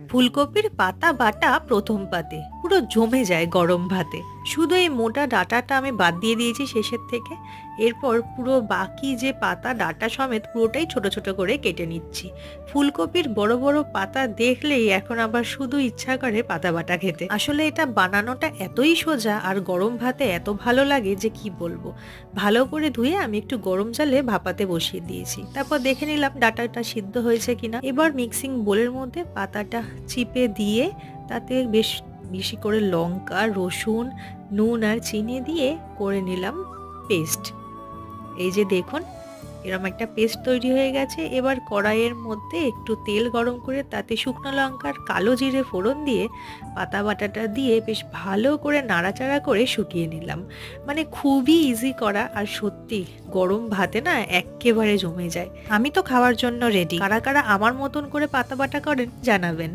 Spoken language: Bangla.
ফুলকপির পাতা বাটা প্রথম পাতে পুরো জমে যায় গরম ভাতে। শুধু এই মোটা ডাঁটাটা আমি বাদ দিয়ে দিয়েছি শেষের থেকে। এরপর পুরো বাকি যে পাতা ডাঁটা সমেত পুরোটাই ছোট ছোট করে কেটে নিচ্ছি। ফুলকপির বড় বড় পাতা দেখলেই এখন আবার শুধু ইচ্ছা করে পাতা বাটা খেতে। আসলে এটা বানানোটা এতই সোজা আর গরম ভাতে এত ভালো লাগে যে কি বলবো। ভালো করে ধুয়ে আমি একটু গরম জলে ভাপাতে বসিয়ে দিয়েছি, তারপর দেখে নিলাম ডাঁটাটা সিদ্ধ হয়েছে কিনা। এবার মিক্সিং বোলের মধ্যে পাতাটা চিপে দিয়ে তাতে বেশ বেশি করে লঙ্কা, রসুন, নুন আর চিনি দিয়ে করে নিলাম পেস্ট। এই যে দেখুন, এরকম একটা পেস্ট তৈরি হয়ে গেছে। এবার কড়াইয়ের মধ্যে একটু তেল গরম করে তাতে শুকনো লঙ্কার কালো জিরে ফোড়ন দিয়ে পাতা বাটাটা দিয়ে বেশ ভালো করে নাড়াচাড়া করে শুকিয়ে নিলাম। মানে খুবই ইজি করা, আর সত্যি গরম ভাতে না এক্কেবারে জমে যায়। আমি তো খাওয়ার জন্য রেডি। কারা কারা আমার মতন করে পাতা বাটা করেন জানাবেন।